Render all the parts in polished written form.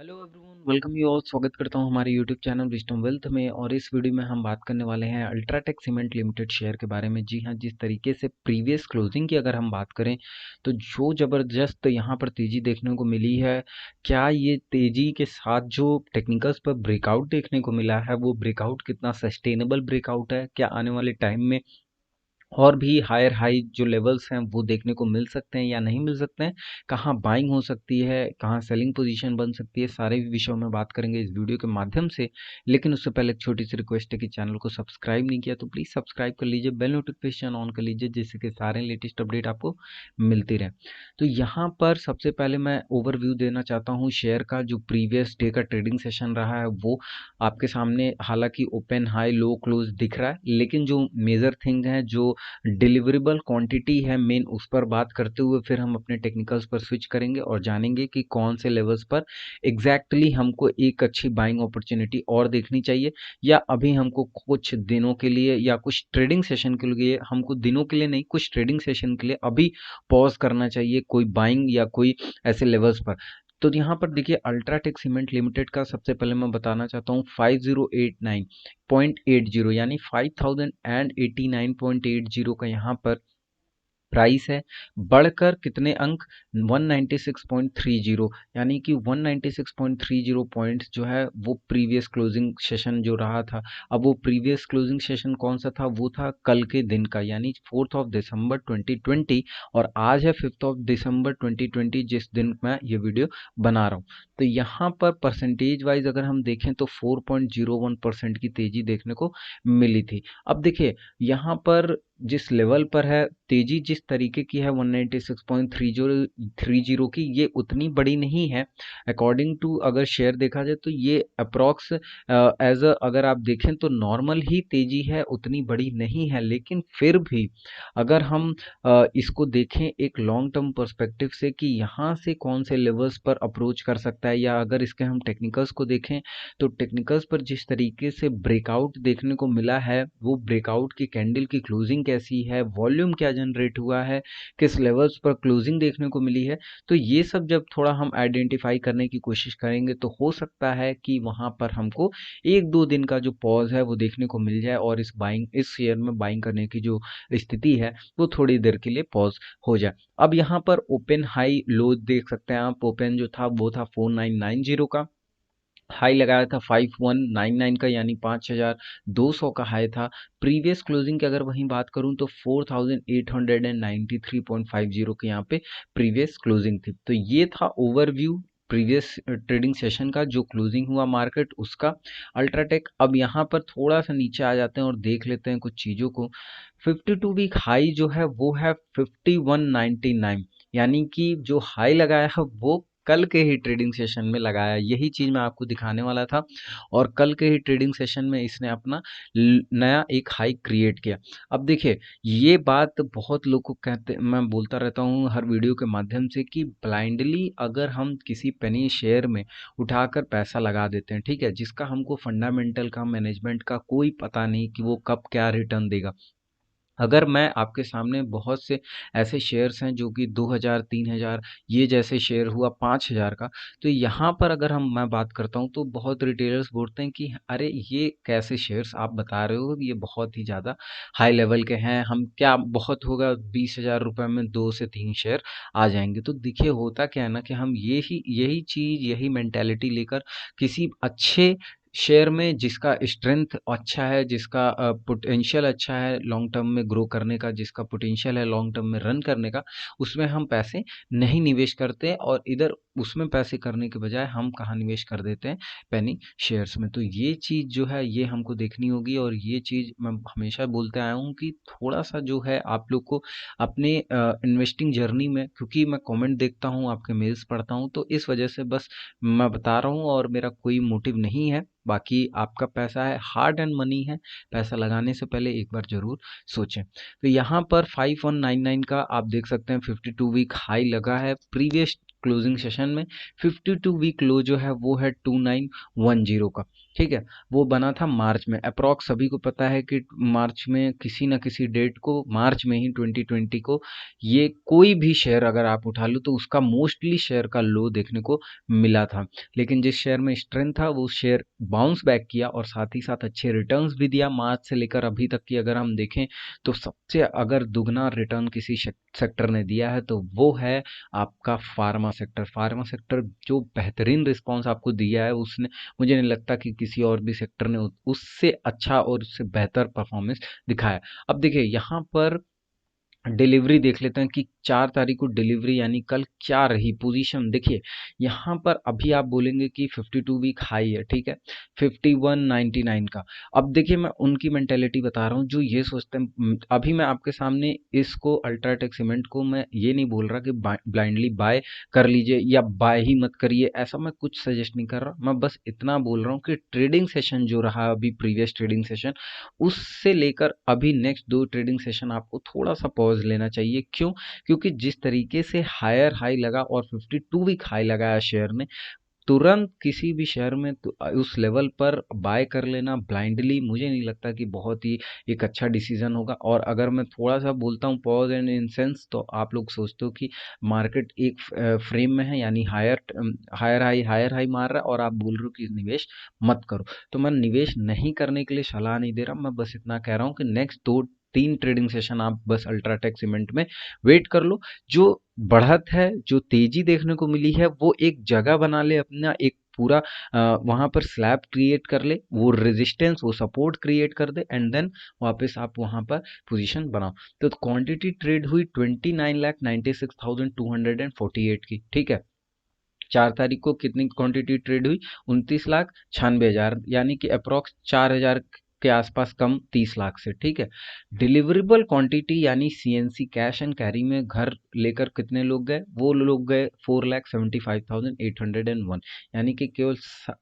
Hello everyone, welcome you all. स्वागत करता हूं हमारे यूट्यूब चैनल विजडम वेल्थ में। और इस वीडियो में हम बात करने वाले हैं अल्ट्राटेक सीमेंट लिमिटेड शेयर के बारे में। जी हां, जिस तरीके से प्रीवियस क्लोजिंग की अगर हम बात करें तो जो ज़बरदस्त यहां पर तेज़ी देखने को मिली है, क्या ये तेज़ी के साथ जो टेक्निकल्स पर ब्रेकआउट देखने को मिला है वो ब्रेकआउट कितना सस्टेनेबल ब्रेकआउट है, क्या आने वाले टाइम में और भी हायर हाई जो लेवल्स हैं वो देखने को मिल सकते हैं या नहीं मिल सकते हैं, कहाँ बाइंग हो सकती है, कहाँ सेलिंग पोजीशन बन सकती है, सारे विषयों में बात करेंगे इस वीडियो के माध्यम से। लेकिन उससे पहले एक छोटी सी रिक्वेस्ट है कि चैनल को सब्सक्राइब नहीं किया तो प्लीज़ सब्सक्राइब कर लीजिए, बेल नोटिफिकेशन ऑन कर लीजिए जिससे कि सारे लेटेस्ट अपडेट आपको मिलती रहे। तो यहाँ पर सबसे पहले मैं ओवरव्यू देना चाहता हूँ शेयर का। जो प्रीवियस डे का ट्रेडिंग सेशन रहा है वो आपके सामने हालांकि ओपन हाई लो क्लोज दिख रहा है, लेकिन जो मेजर थिंग है, जो डिलीवरेबल क्वांटिटी है मेन, उस पर बात करते हुए फिर हम अपने टेक्निकल्स पर स्विच करेंगे और जानेंगे कि कौन से लेवल्स पर एग्जैक्टली हमको एक अच्छी बाइंग अपॉर्चुनिटी और देखनी चाहिए, या अभी हमको कुछ दिनों के लिए या कुछ ट्रेडिंग सेशन के लिए, हमको दिनों के लिए नहीं कुछ ट्रेडिंग सेशन के लिए अभी पॉज करना चाहिए कोई बाइंग या कोई ऐसे लेवल्स पर। तो यहाँ पर देखिए अल्ट्राटेक सीमेंट लिमिटेड का सबसे पहले मैं बताना चाहता हूँ 5089.80 यानी 5089.80 का यहाँ पर प्राइस है। बढ़कर कितने अंक 196.30, यानी कि 196.30 पॉइंट्स जो है वो प्रीवियस क्लोजिंग सेशन जो रहा था। अब वो प्रीवियस क्लोजिंग सेशन कौन सा था, वो था कल के दिन का, यानी 4 दिसंबर 2020, और आज है 5 दिसंबर 2020 जिस दिन मैं ये वीडियो बना रहा हूँ। तो यहाँ पर परसेंटेज वाइज अगर हम देखें तो 4.01% की तेजी देखने को मिली थी। अब देखिए यहाँ पर जिस लेवल पर है तेजी, जिस तरीके की है 196.30 की, ये उतनी बड़ी नहीं है अकॉर्डिंग टू। अगर शेयर देखा जाए तो ये अप्रॉक्स एज अ अगर आप देखें तो नॉर्मल ही तेजी है, उतनी बड़ी नहीं है। लेकिन फिर भी अगर हम इसको देखें एक लॉन्ग टर्म पर्सपेक्टिव से कि यहाँ से कौन से लेवल्स पर अप्रोच कर सकता है, या अगर इसके हम टेक्निकल्स को देखें तो टेक्निकल्स पर जिस तरीके से ब्रेकआउट देखने को मिला है, वो ब्रेकआउट की कैंडल की क्लोजिंग कैसी है, वॉल्यूम क्या जनरेट हुआ है, किस लेवल्स पर क्लोजिंग देखने को मिली है, तो ये सब जब थोड़ा हम आइडेंटिफाई करने की कोशिश करेंगे तो हो सकता है कि वहां पर हमको एक दो दिन का जो पॉज है वो देखने को मिल जाए और इस शेयर में बाइंग करने की जो स्थिति है वो थोड़ी देर के लिए पॉज हो जाए। अब यहाँ पर ओपन हाई लो देख सकते हैं आप। ओपन जो था वो था 4990 का, हाई लगाया था 5199 का, यानी 5200 का हाई था। प्रीवियस क्लोजिंग की अगर वहीं बात करूं तो 4893.50 के यहाँ पे प्रीवियस क्लोजिंग थी। तो ये था ओवरव्यू प्रीवियस ट्रेडिंग सेशन का, जो क्लोजिंग हुआ मार्केट उसका अल्ट्राटेक। अब यहाँ पर थोड़ा सा नीचे आ जाते हैं और देख लेते हैं कुछ चीज़ों को। 52 वीक हाई जो है वो है 5199, यानी कि जो हाई लगाया है वो कल के ही ट्रेडिंग सेशन में लगाया। यही चीज़ मैं आपको दिखाने वाला था, और कल के ही ट्रेडिंग सेशन में इसने अपना नया एक हाई क्रिएट किया। अब देखिए ये बात बहुत लोग को कहते, मैं बोलता रहता हूँ हर वीडियो के माध्यम से, कि ब्लाइंडली अगर हम किसी पेनी शेयर में उठाकर पैसा लगा देते हैं, ठीक है, जिसका हमको फंडामेंटल का मैनेजमेंट का कोई पता नहीं कि वो कब क्या रिटर्न देगा। अगर मैं आपके सामने बहुत से ऐसे शेयर्स हैं जो कि 2000 3000, ये जैसे शेयर हुआ 5000 का, तो यहाँ पर अगर मैं बात करता हूँ तो बहुत रिटेलर्स बोलते हैं कि अरे ये कैसे शेयर्स आप बता रहे हो, ये बहुत ही ज़्यादा हाई लेवल के हैं, हम क्या बहुत होगा 20,000 रुपये में 2 से 3 शेयर आ जाएंगे। तो देखिए होता क्या है ना कि हम यही यही चीज़ यही मेंटेलिटी लेकर किसी अच्छे शेयर में, जिसका स्ट्रेंथ अच्छा है, जिसका पोटेंशियल अच्छा है लॉन्ग टर्म में ग्रो करने का, जिसका पोटेंशियल है लॉन्ग टर्म में रन करने का, उसमें हम पैसे नहीं निवेश करते, और इधर उसमें पैसे करने के बजाय हम कहाँ निवेश कर देते हैं, पेनी शेयर्स में। तो ये चीज़ जो है ये हमको देखनी होगी, और ये चीज़ मैं हमेशा बोलते आया हूँ कि थोड़ा सा जो है आप लोग को अपने इन्वेस्टिंग जर्नी में, क्योंकि मैं कमेंट देखता हूँ, आपके मेल्स पढ़ता हूँ, तो इस वजह से बस मैं बता रहा हूँ, और मेरा कोई मोटिव नहीं है। बाकी आपका पैसा है, हार्ड एंड मनी है, पैसा लगाने से पहले एक बार जरूर सोचें। तो यहाँ पर 5199 का आप देख सकते हैं 52 वीक हाई लगा है। प्रीवियस क्लोजिंग सेशन में 52 वीक लो जो है वो है 2910 का, ठीक है। वो बना था मार्च में, अप्रॉक्स सभी को पता है कि मार्च में किसी ना किसी डेट को, मार्च में ही 2020 को, ये कोई भी शेयर अगर आप उठा लो तो उसका मोस्टली शेयर का लो देखने को मिला था। लेकिन जिस शेयर में स्ट्रेंथ था वो शेयर बाउंस बैक किया और साथ ही साथ अच्छे रिटर्न्स भी दिया। मार्च से लेकर अभी तक की अगर हम देखें तो सबसे अगर दुगना रिटर्न किसी सेक्टर ने दिया है तो वो है आपका फार्मा सेक्टर। फार्मा सेक्टर जो बेहतरीन रिस्पांस आपको दिया है, उसने, मुझे नहीं लगता कि किसी और भी सेक्टर ने उससे अच्छा और उससे बेहतर परफॉर्मेंस दिखाया। अब देखिए यहाँ पर डिलीवरी देख लेते हैं कि 4 तारीख को डिलीवरी यानी कल क्या रही पोजीशन। देखिए यहाँ पर अभी आप बोलेंगे कि 52 वीक हाई है, ठीक है, 5199 का। अब देखिए मैं उनकी मेंटेलिटी बता रहा हूँ जो ये सोचते हैं। अभी मैं आपके सामने इसको अल्ट्राटेक सीमेंट को मैं ये नहीं बोल रहा कि ब्लाइंडली बाय कर लीजिए या बाय ही मत करिए, ऐसा मैं कुछ सजेस्ट नहीं कर रहा। मैं बस इतना बोल रहा हूँ कि ट्रेडिंग सेशन जो रहा अभी, प्रीवियस ट्रेडिंग सेशन, उससे लेकर अभी नेक्स्ट 2 ट्रेडिंग सेशन आपको थोड़ा सा पॉज लेना चाहिए। क्यों? क्योंकि जिस तरीके से हायर हाई लगा और 52 वीक हाई लगाया शेयर ने, तुरंत किसी भी शेयर में तो उस लेवल पर बाय कर लेना ब्लाइंडली मुझे नहीं लगता कि बहुत ही एक अच्छा डिसीजन होगा। और अगर मैं थोड़ा सा बोलता हूँ पॉज एंड इन सेंस, तो आप लोग सोचते हो कि मार्केट एक फ्रेम में है, यानी हायर हाई मार रहा है और आप बोल रहे हो कि निवेश मत करो। तो मैं निवेश नहीं करने के लिए सलाह नहीं दे रहा, मैं बस इतना कह रहा हूँ कि नेक्स्ट 2-3 ट्रेडिंग सेशन आप बस अल्ट्राटेक सीमेंट में वेट कर लो। जो बढ़त है, जो तेजी देखने को मिली है, वो एक जगह बना ले अपना, एक पूरा वहां पर स्लैब क्रिएट कर ले, वो रेजिस्टेंस, वो सपोर्ट क्रिएट कर दे, एंड देन वापस आप वहां पर पोजीशन बनाओ। तो क्वांटिटी ट्रेड हुई 29,96,248 की, ठीक है। 4 तारीख को कितनी क्वांटिटी ट्रेड हुई? 29,96,000, यानी कि अप्रॉक्स 4,000 के आसपास कम 30 लाख से, ठीक है। डिलीवरेबल क्वांटिटी यानी सीएनसी, कैश एंड कैरी में घर लेकर कितने लोग गए? वो लोग गए 4,75,801, यानी कि केवल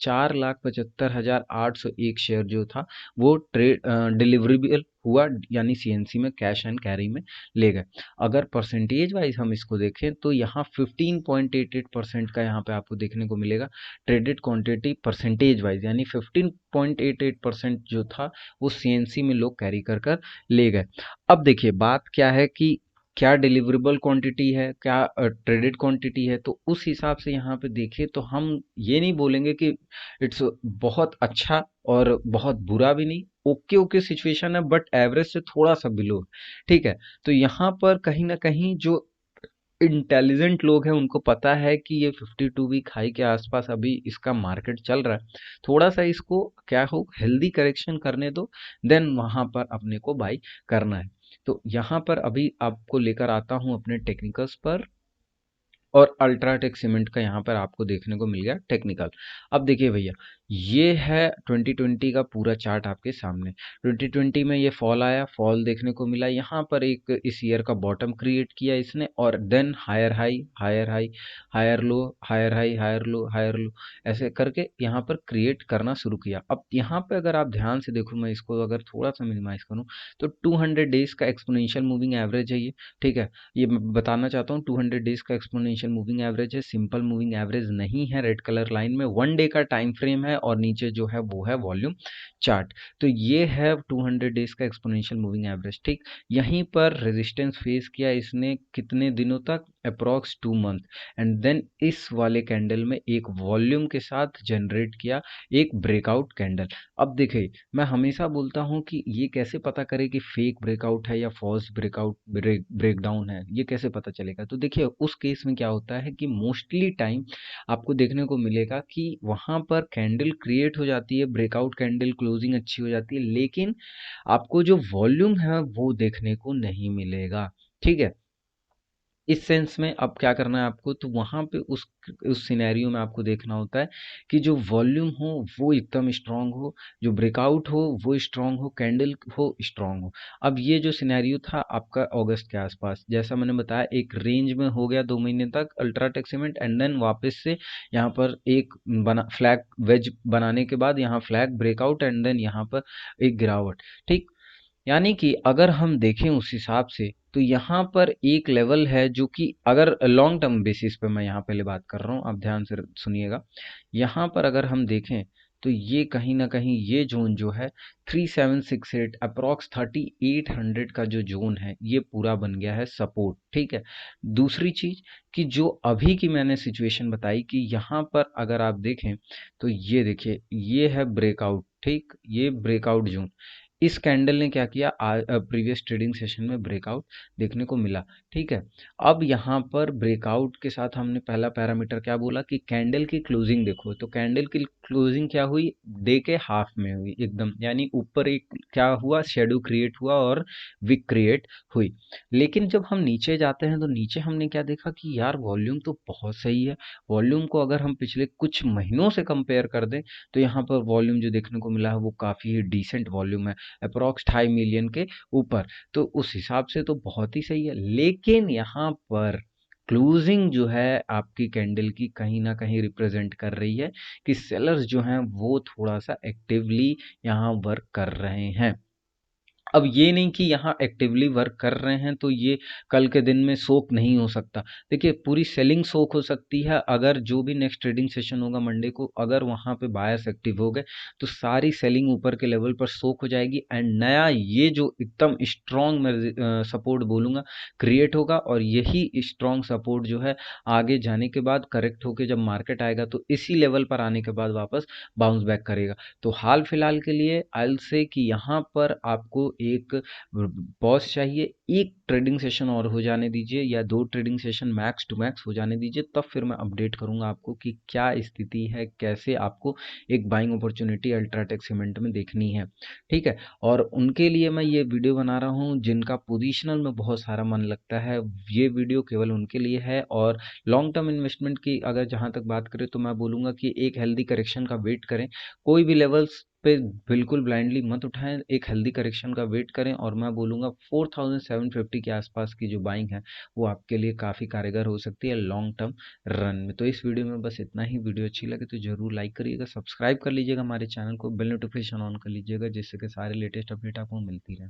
4,75,801 शेयर जो था वो ट्रेड डिलीवरेबल हुआ, यानी सीएनसी में कैश एंड कैरी में ले गए। अगर परसेंटेज वाइज हम इसको देखें तो यहाँ 15.88% का यहाँ पे आपको देखने को मिलेगा ट्रेडेड क्वांटिटी परसेंटेज वाइज, यानी 15.88% जो था वो सीएनसी में लोग कैरी कर कर ले गए। अब देखिए बात क्या है कि क्या डिलीवरेबल क्वांटिटी है, क्या ट्रेडेड क्वांटिटी है, तो उस हिसाब से यहाँ पे देखिए तो हम ये नहीं बोलेंगे कि इट्स बहुत अच्छा और बहुत बुरा भी नहीं, ओके ओके सिचुएशन है, बट एवरेज से थोड़ा सा बिलो, ठीक है। तो यहाँ पर कहीं ना कहीं जो इंटेलिजेंट लोग हैं उनको पता है कि ये 52 वीक हाई के आसपास अभी इसका मार्केट चल रहा है, थोड़ा सा इसको क्या हो हेल्दी करेक्शन करने दो, देन वहां पर अपने को बाई करना है। तो यहाँ पर अभी आपको लेकर आता हूँ अपने टेक्निकल्स पर, और अल्ट्राटेक सीमेंट का यहाँ पर आपको देखने को मिल गया टेक्निकल। अब देखिए भैया, ये है 2020 का पूरा चार्ट आपके सामने। 2020 में ये फॉल आया, फॉल देखने को मिला, यहाँ पर एक इस ईयर का बॉटम क्रिएट किया इसने, और then higher high, higher high, higher low, higher high, higher low, higher low, ऐसे करके यहाँ पर क्रिएट करना शुरू किया। अब यहाँ पे अगर आप ध्यान से देखो, मैं इसको अगर थोड़ा सा मिनिमाइज करूँ तो 200 डेज का एक्सपोनेंशियल मूविंग एवरेज है ये, ठीक है। ये मैं बताना चाहता हूँ 200 डेज का एक्सपोनेंशियल मूविंग एवरेज है, सिंपल मूविंग एवरेज नहीं है। रेड कलर लाइन में 1 डे का टाइम फ्रेम है और नीचे जो है वो है वॉल्यूम चार्ट। तो ये है 200 डेज का एक्सपोनेंशियल मूविंग एवरेज, ठीक। यहीं पर रेजिस्टेंस फेस किया इसने कितने दिनों तक? अप्रॉक्स 2 मंथ, एंड देन इस वाले कैंडल में एक वॉल्यूम के साथ जनरेट किया एक ब्रेकआउट कैंडल। अब देखिए मैं हमेशा बोलता हूँ कि ये कैसे पता करें कि फेक ब्रेकआउट है या फॉल्स ब्रेकआउट ब्रेकडाउन है, ये कैसे पता चलेगा? तो देखिए उस केस में क्या होता है कि मोस्टली टाइम आपको देखने को मिलेगा कि वहां पर कैंडल क्रिएट हो जाती है, ब्रेकआउट कैंडल, क्लोजिंग अच्छी हो जाती है, लेकिन आपको जो वॉल्यूम है वो देखने को नहीं मिलेगा, ठीक है। इस सेंस में अब क्या करना है आपको, तो वहां पे उस सिनेरियो में आपको देखना होता है कि जो वॉल्यूम हो वो एकदम स्ट्रांग हो, जो ब्रेकआउट हो वो स्ट्रांग हो, कैंडल हो स्ट्रांग हो। अब ये जो सिनेरियो था आपका अगस्त के आसपास, जैसा मैंने बताया, एक रेंज में हो गया 2 महीने तक अल्ट्राटेक सीमेंट, एंड देन वापस से यहाँ पर एक बना फ्लैग वेज बनाने के बाद यहाँ फ्लैग ब्रेकआउट, एंड देन यहाँ पर एक गिरावट, ठीक। यानी कि अगर हम देखें उस हिसाब से तो यहाँ पर एक लेवल है जो कि अगर लॉन्ग टर्म बेसिस पे मैं यहाँ पहले बात कर रहा हूँ, आप ध्यान से सुनिएगा। यहाँ पर अगर हम देखें तो ये कहीं ना कहीं ये जोन जो है 3768 अप्रॉक्स 3800 का जो जोन है ये पूरा बन गया है सपोर्ट। ठीक है, दूसरी चीज कि जो अभी की मैंने सिचुएशन बताई कि यहाँ पर अगर आप देखें तो ये देखिए ये है ब्रेकआउट। ठीक, ये ब्रेकआउट जोन, इस कैंडल ने क्या किया, प्रीवियस ट्रेडिंग सेशन में ब्रेकआउट देखने को मिला। ठीक है, अब यहाँ पर ब्रेकआउट के साथ हमने पहला पैरामीटर क्या बोला कि कैंडल की क्लोजिंग देखो, तो कैंडल की क्लोजिंग क्या हुई, डे के हाफ में हुई एकदम, यानी ऊपर एक क्या हुआ, शेडो क्रिएट हुआ और विक क्रिएट हुई। लेकिन जब हम नीचे जाते हैं तो नीचे हमने क्या देखा कि यार वॉल्यूम तो बहुत सही है। वॉल्यूम को अगर हम पिछले कुछ महीनों से कंपेयर कर दें तो यहाँ पर वॉल्यूम जो देखने को मिला है वो काफ़ी डिसेंट वॉल्यूम है, अप्रॉक्स 2.5 मिलियन के ऊपर। तो उस हिसाब से तो बहुत ही सही है। लेकिन यहाँ पर क्लोजिंग जो है आपकी कैंडल की कहीं ना कहीं रिप्रेजेंट कर रही है कि सेलर्स जो हैं वो थोड़ा सा एक्टिवली यहाँ वर्क कर रहे हैं। अब ये नहीं कि यहाँ एक्टिवली वर्क कर रहे हैं तो ये कल के दिन में सोक नहीं हो सकता। देखिए पूरी सेलिंग सोक हो सकती है, अगर जो भी नेक्स्ट ट्रेडिंग सेशन होगा मंडे को, अगर वहाँ पे बायर्स एक्टिव हो गए तो सारी सेलिंग ऊपर के लेवल पर सोक हो जाएगी एंड नया ये जो एकदम स्ट्रॉन्ग मैं सपोर्ट बोलूँगा क्रिएट होगा। और यही स्ट्रॉन्ग सपोर्ट जो है आगे जाने के बाद करेक्ट होके जब मार्केट आएगा तो इसी लेवल पर आने के बाद वापस बाउंस बैक करेगा। तो हाल फिलहाल के लिए आई विल से कि यहाँ पर आपको एक पॉज चाहिए, एक ट्रेडिंग सेशन और हो जाने दीजिए या 2 trading session max to max हो जाने दीजिए, तब फिर मैं अपडेट करूंगा आपको कि क्या स्थिति है, कैसे आपको एक बाइंग अपॉर्चुनिटी अल्ट्राटेक सीमेंट में देखनी है। ठीक है, और उनके लिए मैं ये वीडियो बना रहा हूँ जिनका पोजिशनल में बहुत सारा मन लगता है, ये वीडियो केवल उनके लिए है। और लॉन्ग टर्म इन्वेस्टमेंट की अगर जहाँ तक बात करें तो मैं बोलूँगा कि एक हेल्दी करेक्शन का वेट करें, कोई भी लेवल्स पे बिल्कुल ब्लाइंडली मत उठाएं, एक हेल्दी करेक्शन का वेट करें। और मैं बोलूँगा 4750 के आसपास की जो बाइंग है वो आपके लिए काफ़ी कारगर हो सकती है लॉन्ग टर्म रन में। तो इस वीडियो में बस इतना ही। वीडियो अच्छी लगे तो ज़रूर लाइक करिएगा, सब्सक्राइब कर लीजिएगा हमारे चैनल को, बेल नोटिफिकेशन ऑन कर लीजिएगा जिससे कि सारे लेटेस्ट अपडेट आपको मिलती रहे।